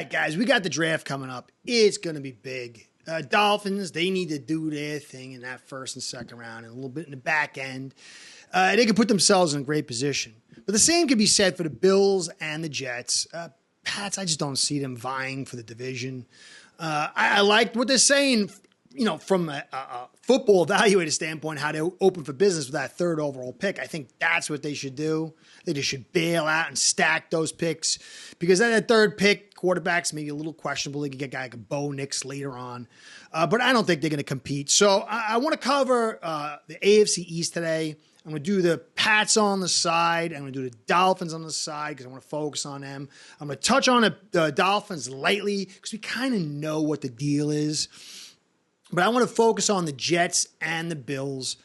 right, guys, we got the draft coming up. It's going to be big. Dolphins, they need to do their thing in that first and second round and a little bit in the back end. They can put themselves in a great position. But the same can be said for the Bills and the Jets. Pats, I just don't see them vying for the division. I like what they're saying, from a football evaluator standpoint, how they're open for business with that third overall pick. I think that's what they should do. They just should bail out and stack those picks because then that third pick, quarterbacks maybe a little questionable. They could get a guy like a Bo Nix later on. But I don't think they're going to compete. So I want to cover the AFC East today. I'm going to do the Pats on the side. I'm going to do the Dolphins on the side because I want to focus on them. I'm going to touch on the Dolphins lightly because we kind of know what the deal is. But I want to focus on the Jets and the Bills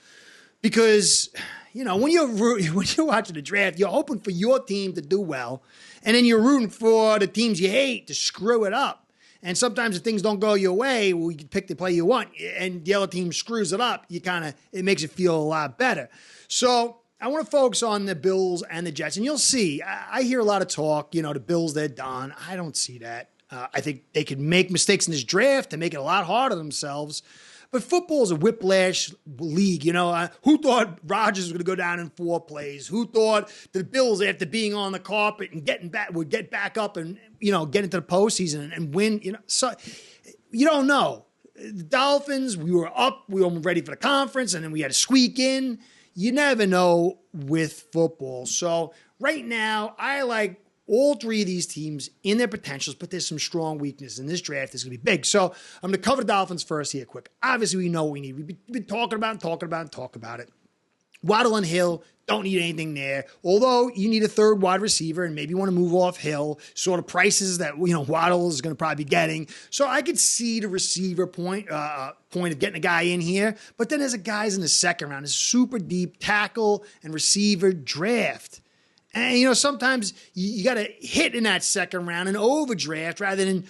because, when you're watching the draft, you're hoping for your team to do well, and then you're rooting for the teams you hate to screw it up. And sometimes if things don't go your way, well, you can pick the play you want, and the other team screws it up. It makes it feel a lot better. So I want to focus on the Bills and the Jets, and you'll see. I hear a lot of talk. The Bills, they're done. I don't see that. I think they could make mistakes in this draft and make it a lot harder themselves. But football is a whiplash league. Who thought Rodgers was going to go down in 4 plays? Who thought the Bills, after being on the carpet and getting back, would get back up and, get into the postseason and win? So you don't know. The Dolphins, we were up, we were ready for the conference, and then we had to squeak in. You never know with football. So right now, I like all 3 of these teams in their potentials, but there's some strong weaknesses in this draft. It's going to be big. So I'm going to cover the Dolphins first here quick. Obviously, we know what we need. We've been talking about it. Waddle and Hill, don't need anything there. Although you need a third wide receiver and maybe want to move off Hill, sort of prices that, Waddle is going to probably be getting. So I could see the receiver point of getting a guy in here. But then there's a guys in the second round, a super deep tackle and receiver draft. And, sometimes you got to hit in that second round and overdraft rather than,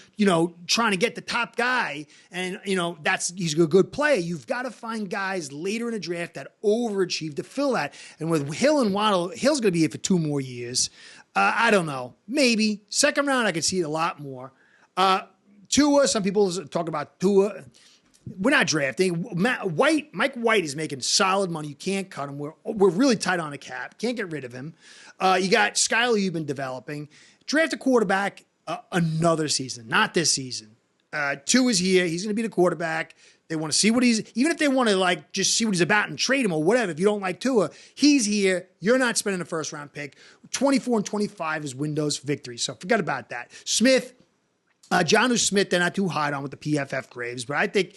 trying to get the top guy. And, he's a good player. You've got to find guys later in the draft that overachieve to fill that. And with Hill and Waddle, Hill's going to be here for 2 more years. I don't know. Maybe. Second round, I could see it a lot more. Tua, some people talk about Tua. We're not drafting. Mike White is making solid money. You can't cut him. We're really tight on the cap. Can't get rid of him. You got Skyler you've been developing. Draft a quarterback another season, not this season. Tua is here. He's going to be the quarterback. They want to see what even if they want to just see what he's about and trade him or whatever, if you don't like Tua, he's here. You're not spending a first round pick. 24 and 25 is Windows victory. So forget about that. Smith. Jonnu Smith, they're not too hot on with the PFF grades, but I think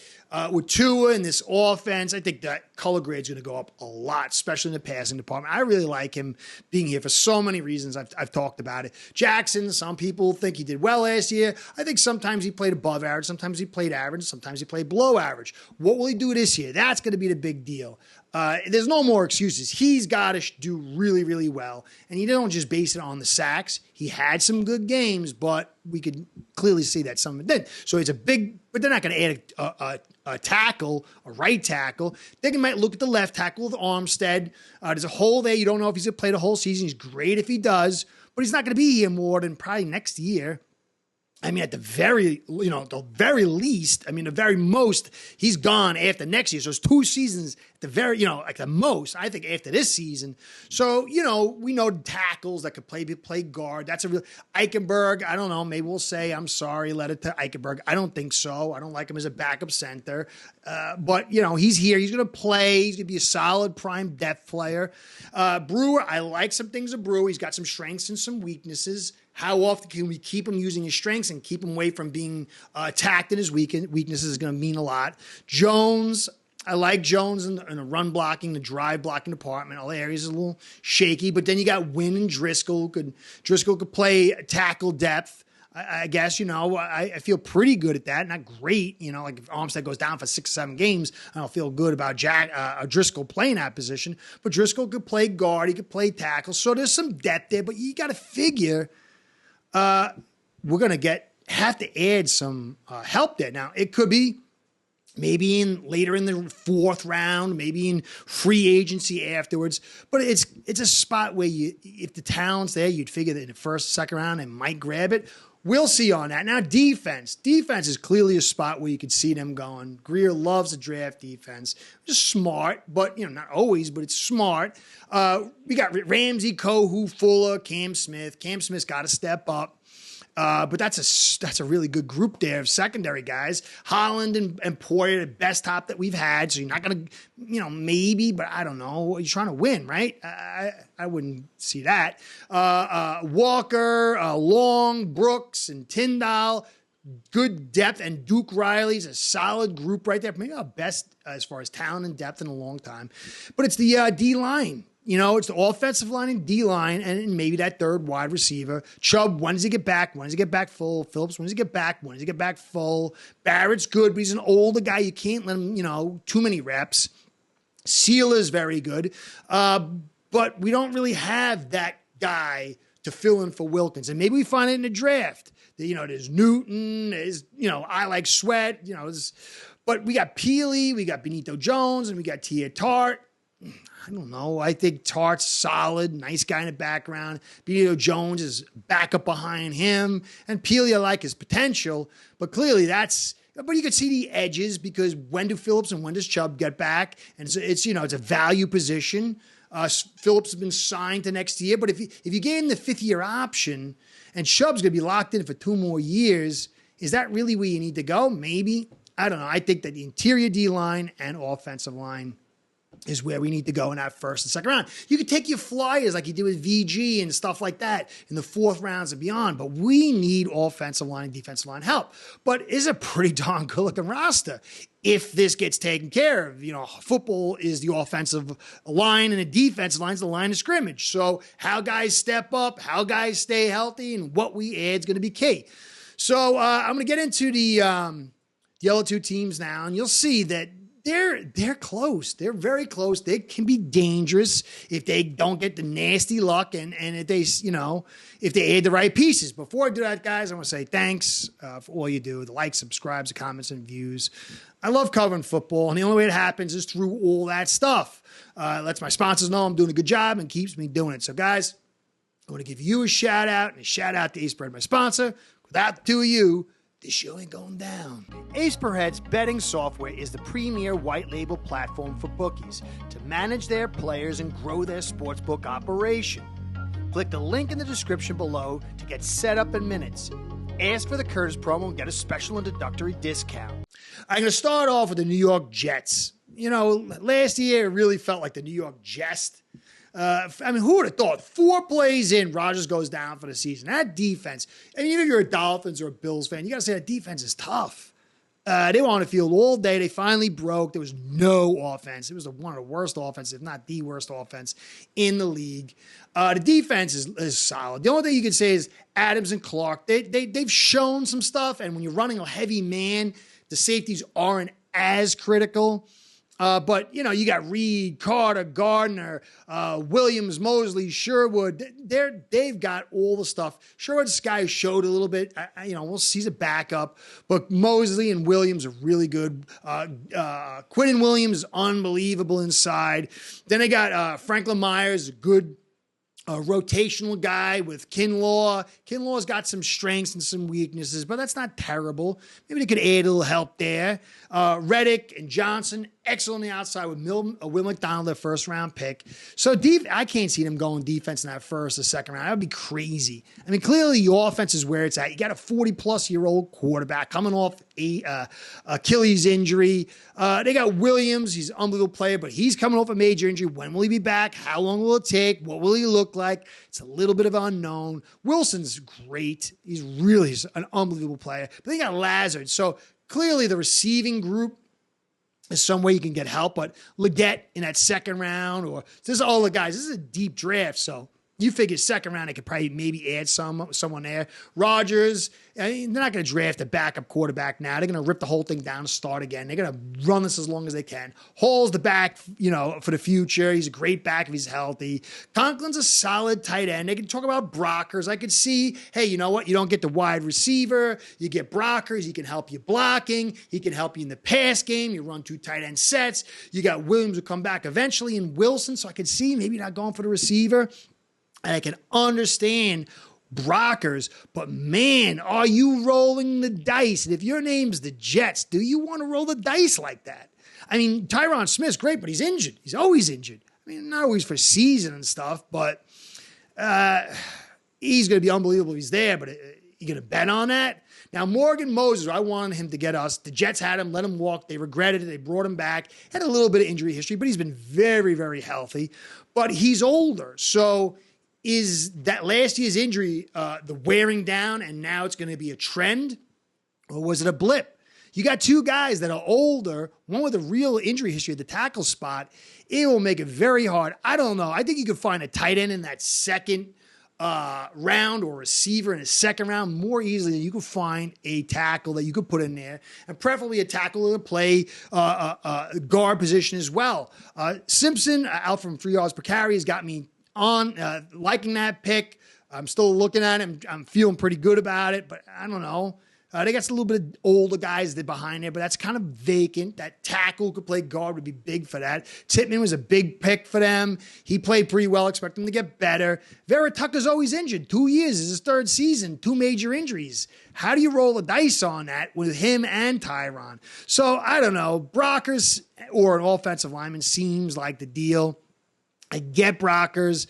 with Tua and this offense, I think that color grade's going to go up a lot, especially in the passing department. I really like him being here for so many reasons. I've talked about it. Jackson, some people think he did well last year. I think sometimes he played above average, sometimes he played average, sometimes he played below average. What will he do this year? That's going to be the big deal. There's no more excuses. He's got to do really, really well. And you don't just base it on the sacks. He had some good games, but we could clearly see that some of it did. So it's but they're not going to add a tackle, a right tackle. They might look at the left tackle with Armstead. There's a hole there. You don't know if he's going to play the whole season. He's great if he does, but he's not going to be here more than probably next year. I mean, at the very least, the very most, he's gone after next year. So it's 2 seasons at the very, the most, I think, after this season. So, we know tackles that could play guard. That's a real Eichenberg. I don't know. Maybe we'll say, I'm sorry, let it to Eichenberg. I don't think so. I don't like him as a backup center. But, he's here. He's going to play. He's going to be a solid prime depth player. Brewer, I like some things of Brewer. He's got some strengths and some weaknesses. How often can we keep him using his strengths and keep him away from being attacked in his weaknesses is going to mean a lot. Jones, I like Jones in the run blocking, the drive blocking department. All the areas are a little shaky, but then you got Wynn and Driscoll. Driscoll could play tackle depth. I guess, I feel pretty good at that. Not great, like if Armstead goes down for 6 or 7 games, I don't feel good about Driscoll playing that position. But Driscoll could play guard. He could play tackle. So there's some depth there, but you got to figure we're going to have to add some help there. Now, it could be maybe later in the 4th round, maybe in free agency afterwards. But it's a spot where if the talent's there, you'd figure that in the 1st, 2nd round, they might grab it. we'll see on that. Now, defense. Defense is clearly a spot where you can see them going. Greer loves to draft defense. Just smart, but, not always, but it's smart. We got Ramsey, Kohu, Fuller, Cam Smith. Cam Smith's got to step up. But that's a really good group there of secondary guys. Holland and Poyer, the best top that we've had. So you're not going to, maybe, but I don't know. You're trying to win, right? I wouldn't see that. Walker, Long, Brooks, and Tyndall. Good depth, and Duke Riley's a solid group right there. Maybe our best as far as talent and depth in a long time. But it's the D-line. It's the offensive line and D-line, and maybe that third wide receiver. Chubb, when does he get back? When does he get back full? Phillips, when does he get back? When does he get back full? Barrett's good, but he's an older guy. You can't let him, too many reps. Sealer's very good. But we don't really have that guy to fill in for Wilkins. And maybe we find it in the draft. There's Newton, there's, I like Sweat, but we got Peely, we got Benito Jones, and we got Tia Tart. I don't know. I think Tart's solid, nice guy in the background. Benito Jones is back up behind him. And Peely, I like his potential, but clearly but you could see the edges because when do Phillips and when does Chubb get back? And it's a value position. Phillips has been signed to next year, but if you gave him the 5th-year option and Chubb's going to be locked in for 2 more years, is that really where you need to go? Maybe. I don't know. I think that the interior D-line and offensive line is where we need to go in that first and second round. You could take your flyers like you did with VG and stuff like that in the 4th rounds and beyond, but we need offensive line and defensive line help. But it's a pretty darn good-looking roster if this gets taken care of. Football is the offensive line and the defensive line is the line of scrimmage. So how guys step up, how guys stay healthy, and what we add is going to be key. So I'm going to get into the other 2 teams now, and you'll see that they're close. They're very close. They can be dangerous if they don't get the nasty luck and if they, if they add the right pieces. Before I do that, guys, I want to say thanks for all you do, the likes, subscribes, the comments, and views. I love covering football, and the only way it happens is through all that stuff. Lets my sponsors know I'm doing a good job and keeps me doing it. So, guys, I want to give you a shout-out and a shout-out to Acebread, my sponsor. Without the 2 of you, this show ain't going down. Acebread's betting software is the premier white label platform for bookies to manage their players and grow their sportsbook operation. Click the link in the description below to get set up in minutes. Ask for the Curtis promo and get a special introductory discount. I'm going to start off with the New York Jets. Last year it really felt like the New York Jets. Who would have thought 4 plays in, Rodgers goes down for the season? That defense, even if you're a Dolphins or a Bills fan, you got to say that defense is tough. They were on the field all day. They finally broke. There was no offense. It was one of the worst offenses, if not the worst offense in the league. The defense is solid. The only thing you could say is Adams and Clark. They've shown some stuff, and when you're running a heavy man, the safeties aren't as critical. But, you got Reed, Carter, Gardner, Williams, Mosley, Sherwood. They've got all the stuff. Sherwood's guy showed a little bit. We'll see he's a backup. But Mosley and Williams are really good. Quinn and Williams is unbelievable inside. Then they got Franklin Myers, a good rotational guy with Kinlaw. Kinlaw's got some strengths and some weaknesses, but that's not terrible. Maybe they could add a little help there. Reddick and Johnson, excellent on the outside with Will McDonald, their first-round pick. So I can't see them going defense in that first or second round. That would be crazy. Clearly your offense is where it's at. You got a 40-plus-year-old quarterback coming off Achilles injury. They got Williams. He's an unbelievable player, but he's coming off a major injury. When will he be back? How long will it take? What will he look like? It's a little bit of unknown. Wilson's great. He's really an unbelievable player. But they got Lazard. So clearly the receiving group is some way you can get help. But Leggett in that second round, or this is all the guys. This is a deep draft, so you figure second round, they could probably maybe add someone there. Rodgers, they're not going to draft a backup quarterback now. They're going to rip the whole thing down and start again. They're going to run this as long as they can. Hall's the back, for the future. He's a great back if he's healthy. Conklin's a solid tight end. They can talk about Brockers. I could see, hey, you know what? You don't get the wide receiver. You get Brockers. He can help you blocking. He can help you in the pass game. You run 2 tight end sets. You got Williams who come back eventually, and Wilson. So I could see maybe not going for the receiver. And I can understand Brockers, but man, are you rolling the dice? And if your name's the Jets, do you want to roll the dice like that? I mean, Tyron Smith's great, but he's injured. He's always injured. I mean, not always for season and stuff, but he's going to be unbelievable if he's there, but you going to bet on that? Now, Morgan Moses, I wanted him to get us. The Jets had him, let him walk. They regretted it. They brought him back. Had a little bit of injury history, but he's been very, very healthy. But he's older. So is that last year's injury the wearing down and now it's going to be a trend? Or was it a blip? You got two guys that are older, one with a real injury history at the tackle spot. It will make it very hard. I don't know. I think you could find a tight end in that second round or receiver in a second round more easily than you could find a tackle that you could put in there, and preferably a tackle that play guard position as well. Simpson out from 3 yards per carry has got me on liking that pick. I'm still looking at him. I'm feeling pretty good about it, but I don't know. They got a little bit of older guys that behind there, but that's kind of vacant. That tackle who could play guard would be big for that. Tippmann was a big pick for them. He played pretty well. Expect him to get better. Vera Tucker's always injured. 2 years is his third season. 2 major injuries. How do you roll the dice on that with him and Tyron? So I don't know. Brockers or an offensive lineman seems like the deal. I get Brockers.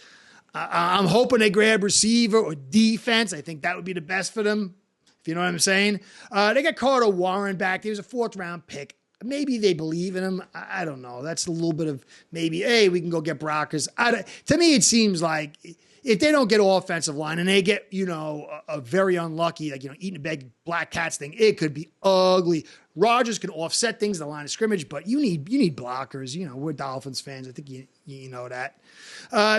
I'm hoping they grab receiver or defense. I think that would be the best for them. If you know what I'm saying. They got Carter Warren back. He was a 4th-round pick. Maybe they believe in him. I don't know. That's a little bit of maybe, hey, we can go get Brockers. To me, it seems like if they don't get offensive line and they get, a very unlucky, eating a bag of black cats thing, it could be ugly. Rodgers can offset things in the line of scrimmage, but you need blockers. We're Dolphins fans. I think you know that.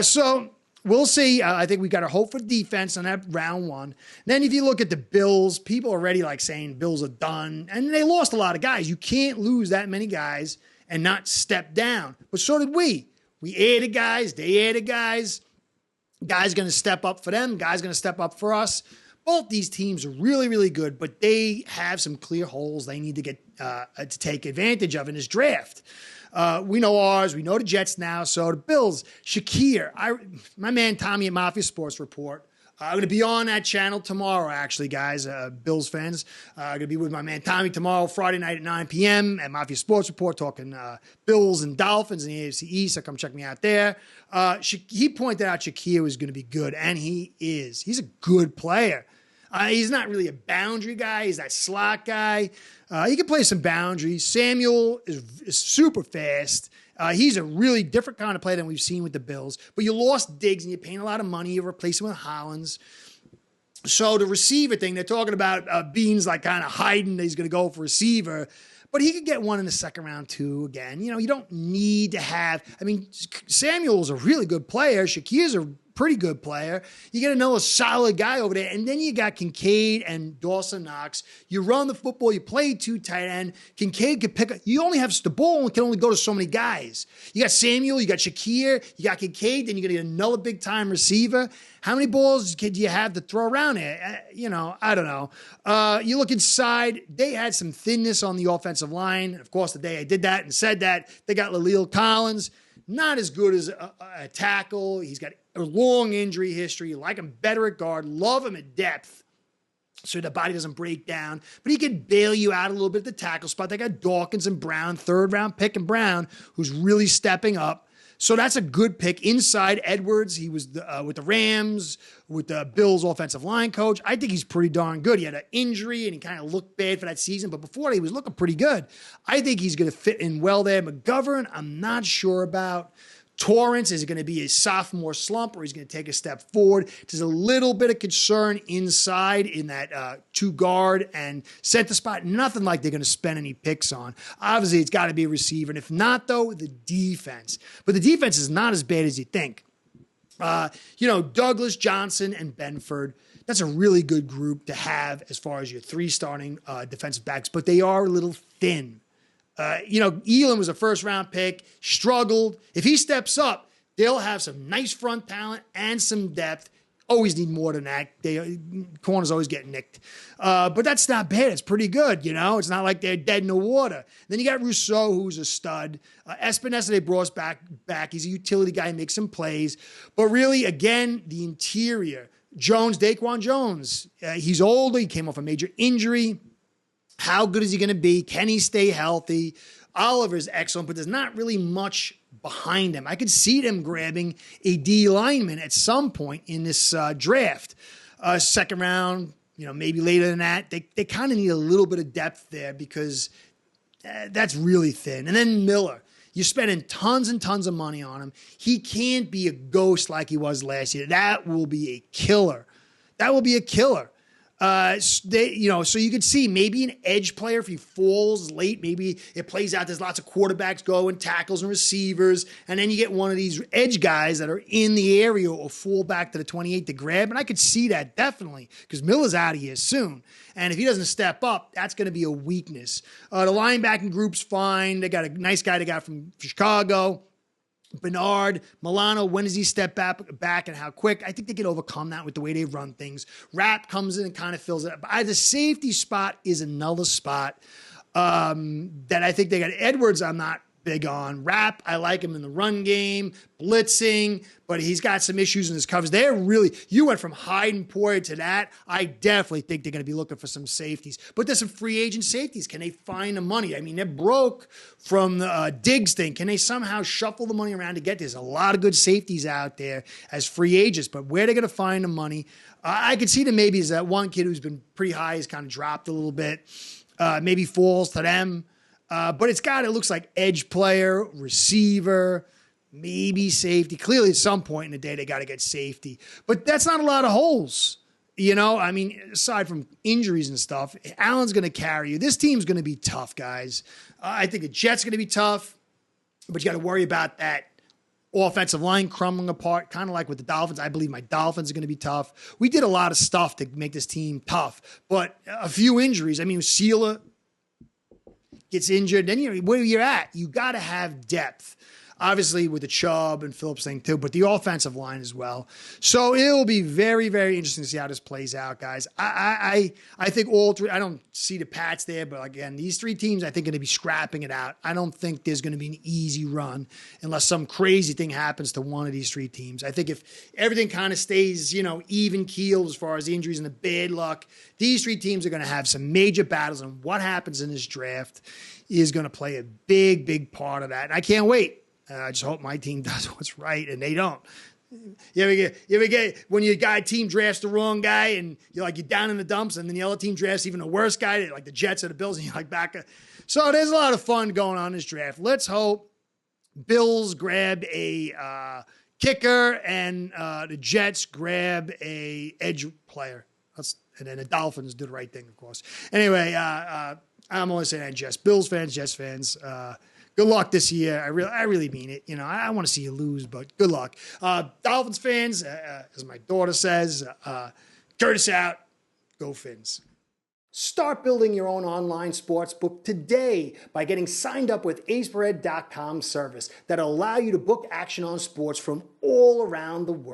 So we'll see. I think we got to hope for defense on that round one. Then if you look at the Bills, people are already saying Bills are done. And they lost a lot of guys. You can't lose that many guys and not step down. But so did we. We added guys. They added guys. Guys going to step up for them. Guys going to step up for us. Both these teams are really, really good, but they have some clear holes they need to get to take advantage of in this draft. We know ours. We know the Jets now. So the Bills, Shakir, my man Tommy at Mafia Sports Report. I'm going to be on that channel tomorrow, actually, guys, Bills fans. I'm going to be with my man Tommy tomorrow, Friday night at 9 p.m. at Mafia Sports Report, talking Bills and Dolphins in the AFC East. So come check me out there. He pointed out Shakir was going to be good, and he is. He's a good player. He's not really a boundary guy. He's that slot guy. He can play some boundaries. Samuel is super fast. He's a really different kind of player than we've seen with the Bills. But you lost Diggs and you're paying a lot of money. You replace him with Hollins. So the receiver thing, they're talking about Beans kind of hiding that he's going to go for receiver. But he could get one in the second round too. Again, you don't need to have. Samuel's a really good player. Shakir's a pretty good player. You get another solid guy over there. And then you got Kincaid and Dawson Knox. You run the football. You play 2 tight end. Kincaid can pick up. You only have the ball can only go to so many guys. You got Samuel. You got Shakir. You got Kincaid. Then you're going to get another big-time receiver. How many balls do you have to throw around there? I don't know. You look inside. They had some thinness on the offensive line. Of course, the day I did that and said that, they got La'el Collins. Not as good as a tackle. He's got a long injury history. You like him better at guard. Love him at depth so the body doesn't break down. But he can bail you out a little bit at the tackle spot. They got Dawkins and Brown, 3rd-round pick and Brown, who's really stepping up. So that's a good pick. Inside, Edwards, he was with the Rams, with the Bills offensive line coach. I think he's pretty darn good. He had an injury and he kind of looked bad for that season, but before that, he was looking pretty good. I think he's going to fit in well there. McGovern, I'm not sure about. Torrance, is it going to be a sophomore slump or he's going to take a step forward? There's a little bit of concern inside in that 2-guard and center spot. Nothing like they're going to spend any picks on. Obviously, it's got to be a receiver. And if not, though, the defense. But the defense is not as bad as you think. Douglas, Johnson, and Benford. That's a really good group to have as far as your 3 starting defensive backs. But they are a little thin. Elam was a 1st-round pick, struggled. If he steps up, they'll have some nice front talent and some depth. Always need more than that. Corners always get nicked. But that's not bad. It's pretty good, It's not like they're dead in the water. Then you got Rousseau, who's a stud. Espinosa, they brought back. He's a utility guy, makes some plays. But really, again, the interior. Daquan Jones. He's older. He came off a major injury. How good is he going to be? Can he stay healthy? Oliver's excellent, but there's not really much behind him. I could see them grabbing a D lineman at some point in this draft. Second round, maybe later than that. They kind of need a little bit of depth there because that's really thin. And then Miller. You're spending tons and tons of money on him. He can't be a ghost like he was last year. That will be a killer. So you could see maybe an edge player if he falls late. Maybe it plays out. There's lots of quarterbacks going, tackles and receivers, and then you get one of these edge guys that are in the area or fall back to the 28 to grab. And I could see that definitely because Miller's out of here soon. And if he doesn't step up, that's going to be a weakness. The linebacking group's fine. They got a nice guy they got from Chicago. Bernard, Milano, when does he step back and how quick? I think they can overcome that with the way they run things. Rapp comes in and kind of fills it up. But the safety spot is another spot that I think they got. Edwards, I'm not big on. Rapp, I like him in the run game, blitzing, but he's got some issues in his covers. You went from Hyde and Poyer to that. I definitely think they're going to be looking for some safeties. But there's some free agent safeties. Can they find the money? I mean, they're broke from the Diggs thing. Can they somehow shuffle the money around to get this? A lot of good safeties out there as free agents, but where are they going to find the money? I could see them maybe as that one kid who's been pretty high has kind of dropped a little bit. Maybe falls to them. But it looks like edge player, receiver, maybe safety. Clearly, at some point in the day, they got to get safety. But that's not a lot of holes. I mean, aside from injuries and stuff, Allen's going to carry you. This team's going to be tough, guys. I think the Jets going to be tough, but you got to worry about that offensive line crumbling apart, kind of like with the Dolphins. I believe my Dolphins are going to be tough. We did a lot of stuff to make this team tough, but a few injuries. I mean, Sealer gets injured, then where you're at, you got to have depth. Obviously with the Chubb and Phillips thing too, but the offensive line as well. So it'll be very, very interesting to see how this plays out, guys. I think all three, I don't see the Pats there, but again, these three teams I think are going to be scrapping it out. I don't think there's going to be an easy run unless some crazy thing happens to one of these three teams. I think if everything kind of stays, even keeled as far as the injuries and the bad luck, these three teams are going to have some major battles, and what happens in this draft is going to play a big, big part of that. And I can't wait. I just hope my team does what's right, and they don't. You ever get when your team drafts the wrong guy, and you're down in the dumps, and then the other team drafts even a worse guy, like the Jets or the Bills, and you're back. So there's a lot of fun going on in this draft. Let's hope Bills grab a kicker, and the Jets grab a edge player. And then the Dolphins do the right thing, of course. Anyway, I'm only saying that Jets. Bills fans, Jets fans. Good luck this year. I really mean it. I want to see you lose, but good luck. Dolphins fans, as my daughter says, Curtis out. Go Fins. Start building your own online sports book today by getting signed up with AceBread.com service that'll allow you to book action on sports from all around the world.